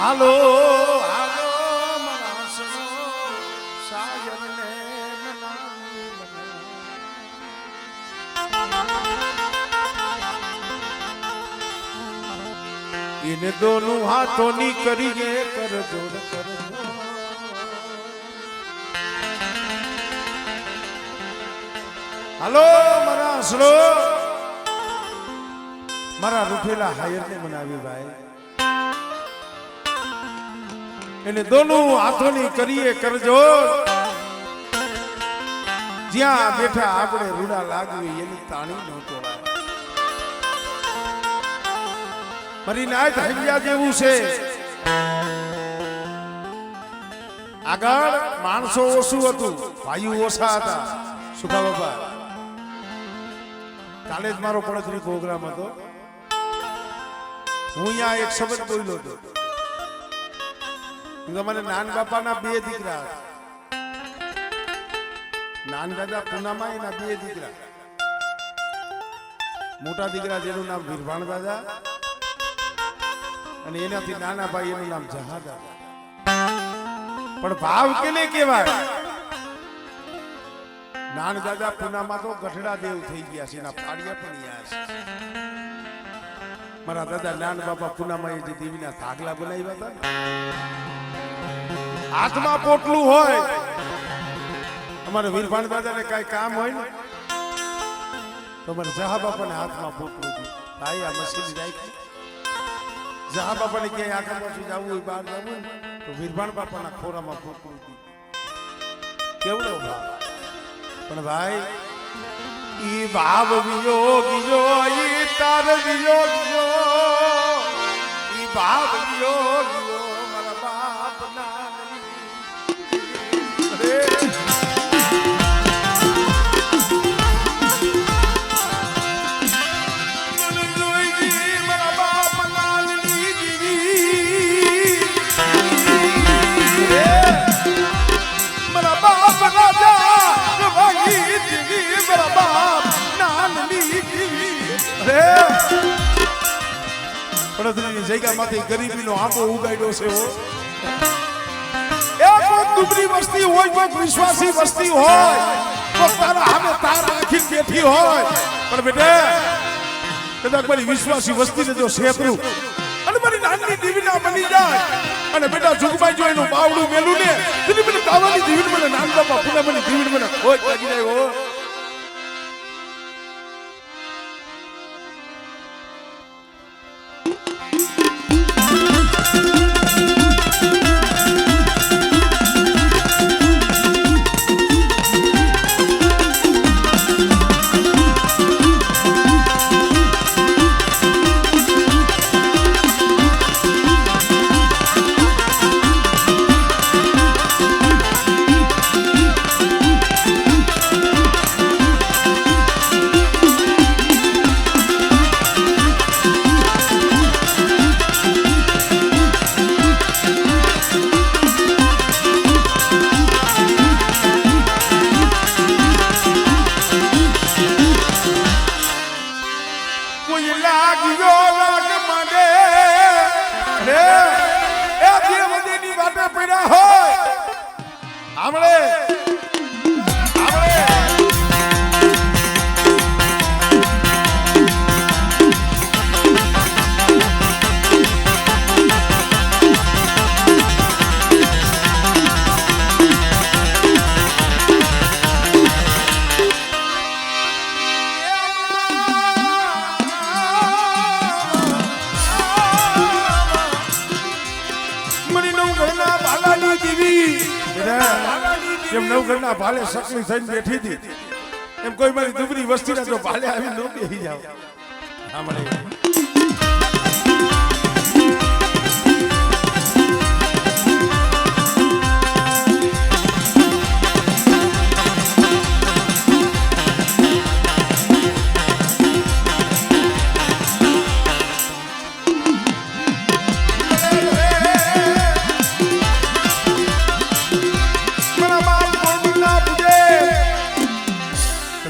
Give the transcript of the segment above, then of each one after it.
હાલો હાલો મરાસનો સાયરને ઇને દોનું હાથોની કરીએ કર જોડ કર હાલો મરાસનો મારા રૂઠેલા હાયરને મનાવી ભાઈ એને દોનું હાથોની કરીએ કરજો જ્યાં બેઠા આપણે રૂડા લાગવી એની તાણી ન તોડાય મારી નાત હૈયા જેવું છે આગળ માણસો ઓછું હતું ભાઈઓ ઓછા હતા સુખા બાપા કાલે જ મારો પડખરી પ્રોગ્રામ હતો હું અહીંયા એક શબ્દ બોલ્યો હતો મને નાન બાપાના બે દીકરા નાન દાદા પૂનામાં એના બે દીકરા મોટા દીકરા જેનું નામ વીરભાણ દાદા અને એનાથી નાના ભાઈ એનું નામ જહા દાદા પણ ભાવ કેને કહેવાય નાન દાદા પૂનામાં તો ગઠડા દેવ થઈ ગયા છે એના પાડિયા પણ યા છે મારા દાદા નાન બાપા પૂનામાં જે દેવીના થાગલા બનાવ્યા હતા હાથમાં પોટલું હોય અમારે વીરભાણ દાદાને કઈ કામ હોય ને તો અમારે જહા બાપાને હાથમાં પોટલું હતું ભાઈ આ મશીન રાખી જહા બાપાને ક્યાંય આગળ પાછું જવું હોય બહાર જવું હોય તો વીરભાણ બાપાના ખોરામાં પોટલું હતું કેવડો ભાવ પણ ભાઈ ઈ ભાવ વિયોગીઓ ઈ તાર વિયોગીઓ ઈ ભાવ વિયોગીઓ મારા બાપ ના જગ્યામાંથી ગરીબીનો આંબો ઉગાડ્યો છે દુબળી વસ્તી હોય કોઈ વિશ્વાસી વસ્તી હોય તો તારા સામે તાર રાખી બેઠી હોય પણ બેટા કદાચ મારી વિશ્વાસી વસ્તીને જો છેતરું અને મારી નાની દીવીના બની જાય અને બેટા જુગભાઈ જો એનું બાવડું મેલું ને તેની મને કાવાની દીવીને મને નાન બાપા પુના મને દીવીને મને ખોજ લાગી જાય હો એમ નવઘરના ભાલે સકલી થઈને બેઠી હતી એમ કોઈ મારી દુબળી વસ્તીના જો ભાલે આવી ન બેસી જાવ સાંભળે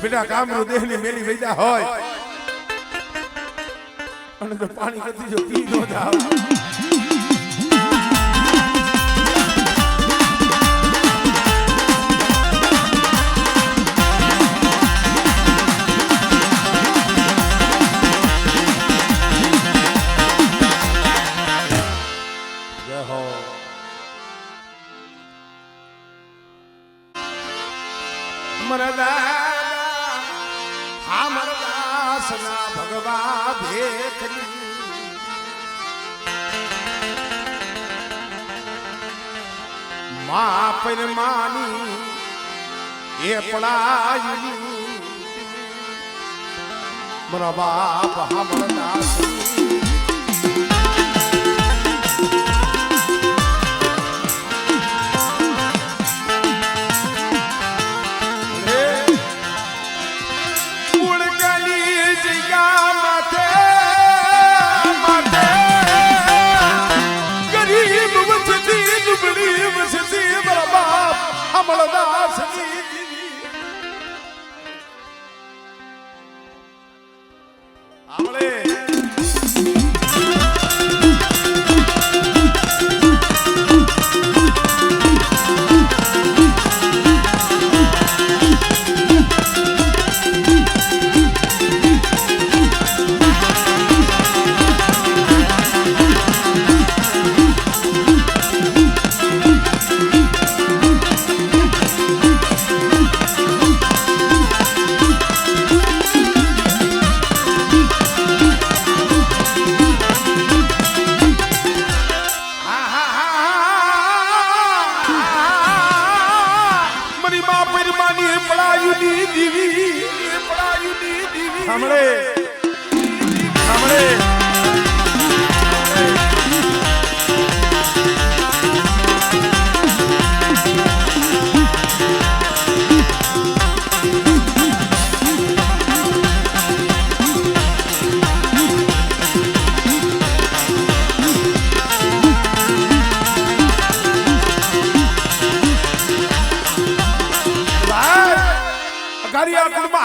બેટા કામનું દેહની મેલી વૈદા હોય અને તો પાણી નથી જો પી નો જાવ જય હો મરદાસના ભગવા ભેખની મા પરમાની એ પડાયની મારા બાપ હમરદાસ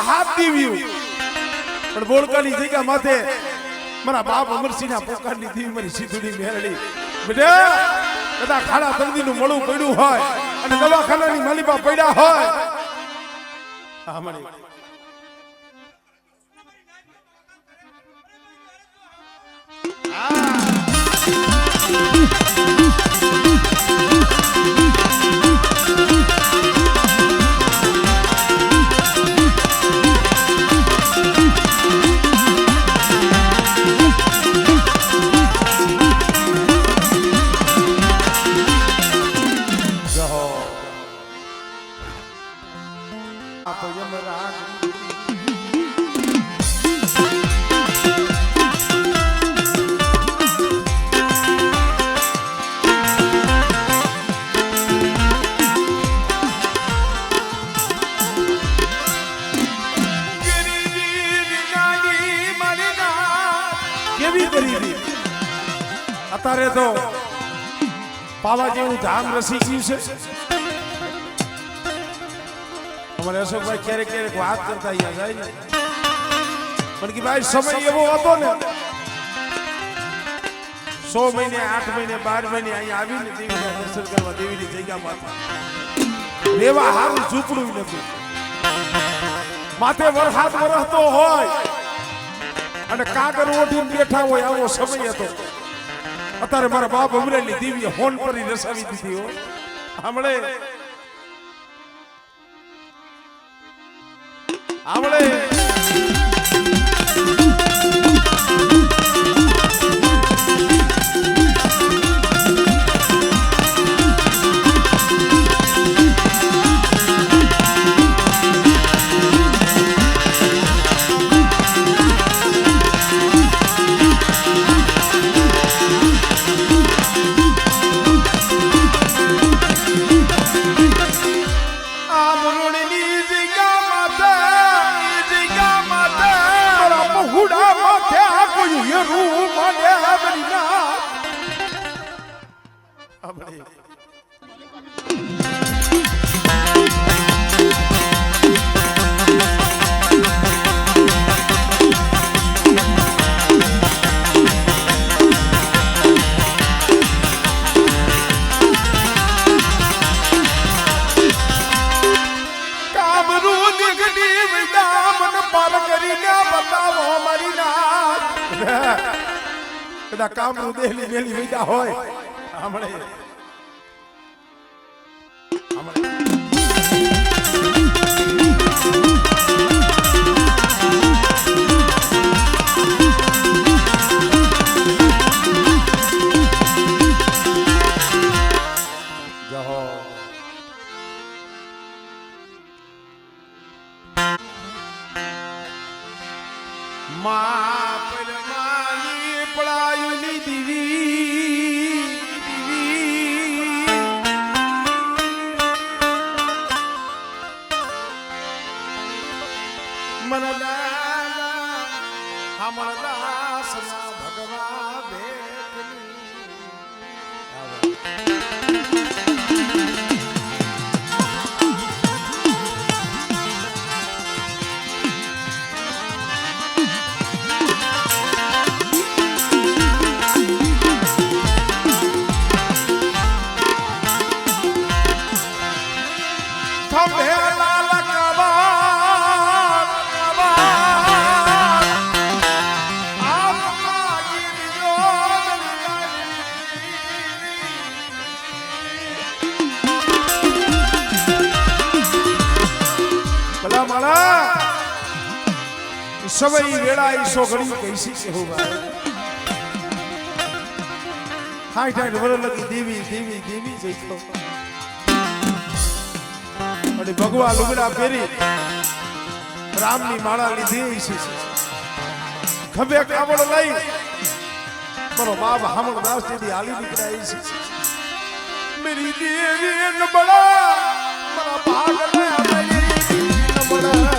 હાથ દીવ્યું પણ બોળકાની જગ્યા માથે મારા બાપ અમરસિંહના પોકારની દીવી મારી સીધુડી મેળડી બેટા કદા ખાડા તરદીનું મળું પડ્યું હોય અને દવાખાનાની માલિપા પડ્યા હોય હા મળી અત્યારે તો પાવા જેવું ધામ રસી ગયું છે અમારે અશોકભાઈ ક્યારેક ક્યારેક વાત કરતા અહીંયા જાય ને પણ કે ભાઈ સમય એવો હતો ને 100 મહિને 8 મહિને 12 મહિને અહીંયા આવીને દેવીના દર્શન કરવા દેવીની જગ્યામાં રેવા હારું ઝૂંપડું નથી માથે વરસાદ વરસતો હોય અને કાગર ઓઢીને બેઠા હોય આવો સમય હતો અત્યારે મારા બાપ અમરેલી દેવીએ હોન પરી રસાવી દીધી હો આમળે કદા કામ નું દેલી મેલી વિદા હોય હમણે सवई वेड़ा ईसो घड़ी कैसी से होगा हाय टाइट वरल लगी देवी देवी देवी जईतो अरे भगवा लुगड़ा पेरी राम नी माला लीधी ईसी खबे कावड़ लई मरो बाप हमर दास दी हाली निकला ईसी मेरी देवी न बड़ा मरा भाग लया मेरी न बड़ा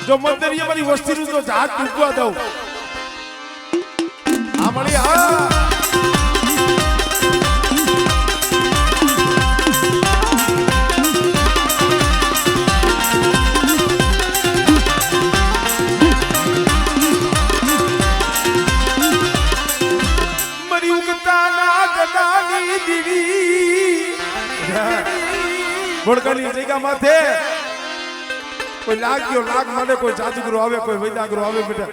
जो मंदिर ये मेरी वस्ती रू तो जहाज डूबवा दो आमली हाँ मरी उगता ना जगानी दीवी बुड़कनी जगह माथे कोई लाग गयो लाग माने कोई जादूगरो आवे कोई वैदागरो आवे बेटा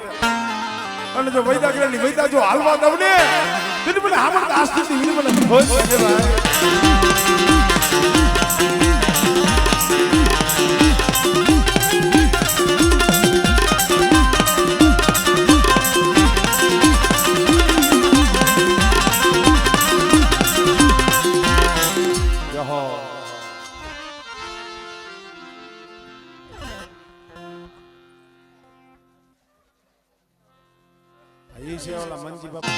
અને જો વૈદાગરાની વૈદા જો હાલવા દવને તેની મને હામણ આસ્તી હીને મને હોય છે ભાઈ मंजी बाबा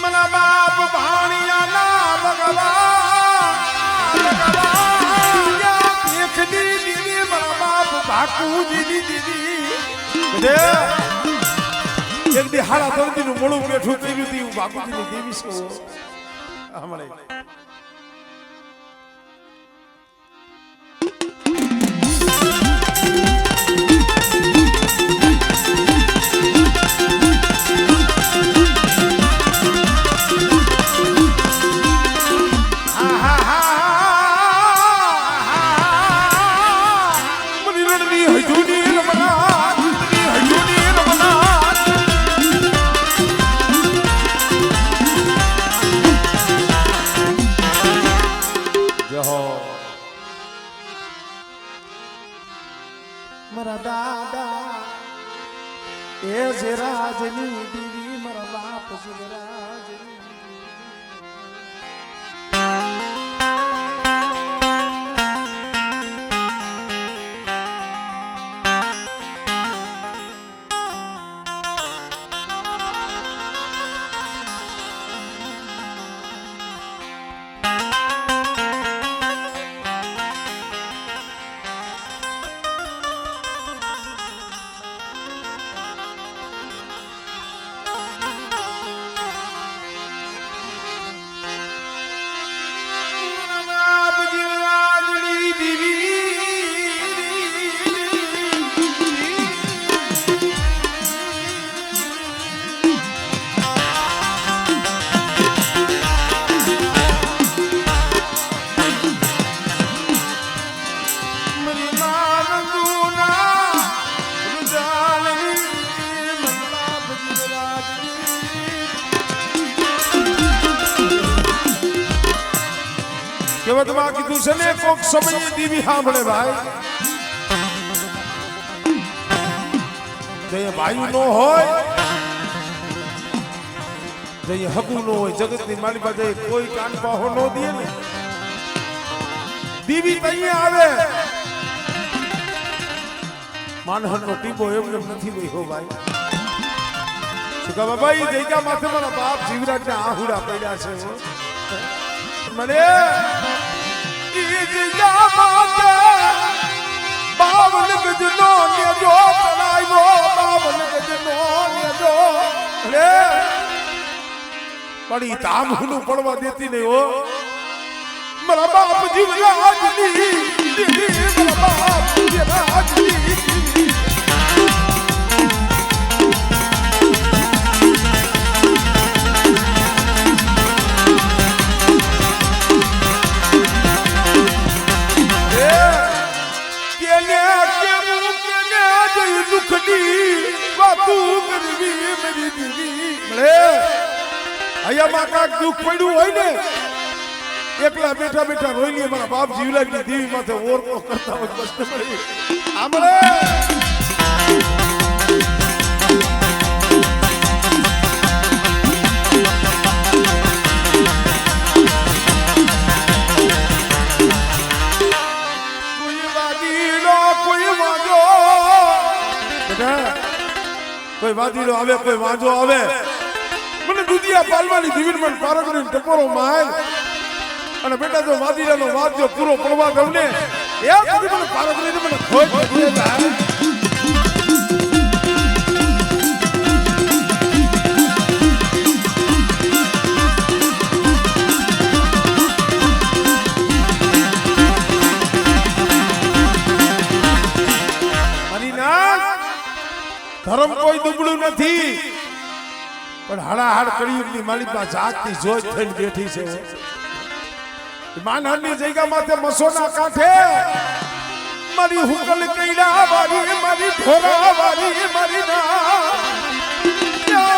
मना बाप भाणिया ना भगवान या देखनी दीदी मना बाप भाकू दीदी दीदी दे एक दी हाड़ा दर्दी नु मोळू बेठू तेवी ती भाकू दीदी देवी सो हमळे मरा दादा ए राजनी दीवी मरा बाप राजनी કહેવતમાં કીધું છે ને કોક સમયે દીવી સાંભળે ભાઈ જે વાયુ નો હોય જે હગુ નો હોય જગતની મારી પાસે કોઈ કાન પાહો નો દે ને દીવી તઈએ આવે માનહનો ટીપો એમ નથી ગયો ભાઈ બાબા એ જગ્યા માથે મારા બાપ જીવરાજ ને આહુડા પડ્યા છે મને ઈ જગ્યા માથે બાવન ગજનો લેજો ચલાવ્યો બાવન ગજનો લેજો અરે પણ ઈ તામનું પડવા દેતી નહીં હો મારા બાપ જીવરાજ ની મારા બાપ જીવરાજ ની દુઃખ પડ્યું હોય ને એકલા બેઠા બેઠા રોઈ લે મારા બાપ જીવલાની દેવી માથે ઓરકો કરતા હોય કષ્ટ મળી આમળે કોઈ વાદીલો આવે કોઈ વાંજો આવે મને દુધિયા પાલવાની દીવીન મન પારો કરીને ટકોરો માલ અને બેટા જો વાદીલાનો વાત જો પૂરો પડવા દઉં ને એ કદી મને પારો કરીને મને ખોજ પડે જાય ધર્મ કોઈ દુબળું નથી પણ હાડાહાડ કળિયુગની માલિકા જાતની જોત થઈને બેઠી છે માનહની જગ્યા માથે મસોના કાંઠે મારી હુકલ કઈડા વાળી મારી ઢોરા વાળી મારી ના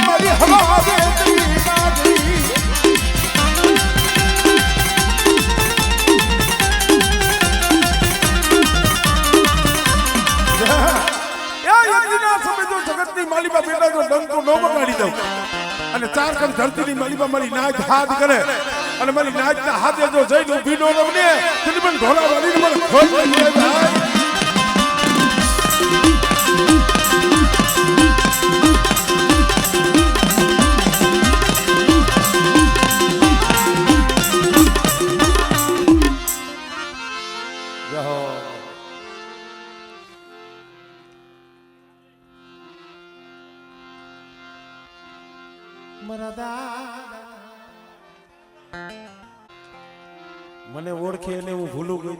મારી હવા વેતી નાગરી જગતની માલિકા બેટા જો ડંકો નો બગાડી દઉં અને ચાર કમ ધરતીની માલિકા મારી નાચ હાથ કરે અને મારી નાચના હાથે જો જઈને ઊભી નો રમને તો મને ઢોલા વાળીને મને ખોલ પડી ભાઈ મને ઓળખે અને હું ભૂલું ગઈ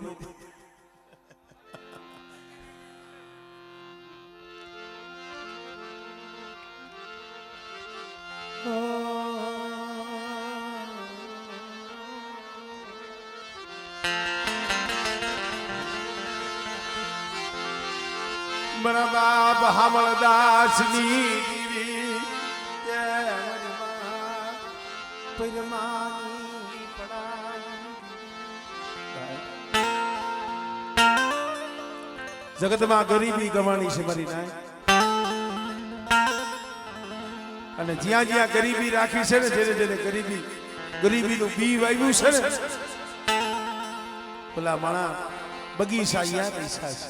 મારા બાપ હામળદાસની જગતમાં ગરીબી ગવાની છે મારી નાય અને જ્યાં જ્યાં ગરીબી રાખી છે ને જેને જેને ગરીબીનું બી વાવ્યું છે ને પેલા માણા બગીચા યાર પૈસા છે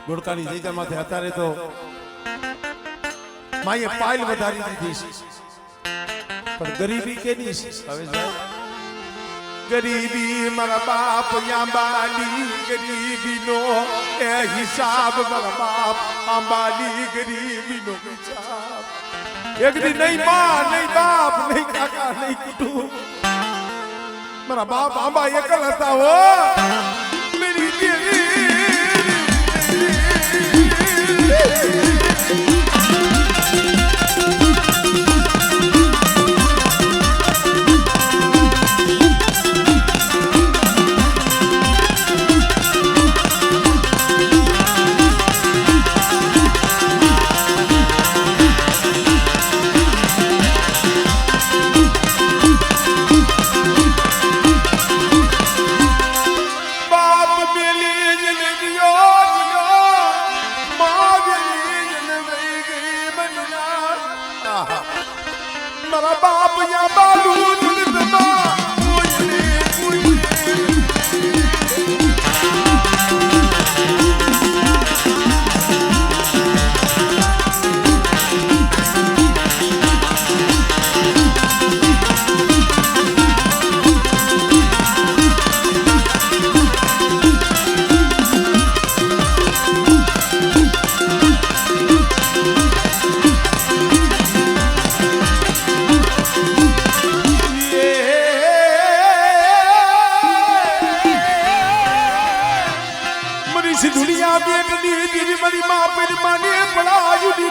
ગોળકાની જગ્યા માથે અત્યારે તો માએ પાયલ વધારી દીધી છે પણ ગરીબી કેની છે હવે ગરીબી મારા બાપ આંબાલી ગરીબી નો એ હિસાબ મારા બાપ આંબાલી ગરીબી નો હિસાબ એક દી નહીં માં નહીં બાપ નહીં કાકા નહીં કુટુંબ મારા બાપ આંબા એકલ હતા હો મેરી દેવી ને દિયો દિયો માગલી ને વઈ ગઈ મનના આહા મારા બાપ યા બાલુ દુનિયામાં दुनिया बेटनी तेरी मरी माँ पे माने बड़ा युद्ध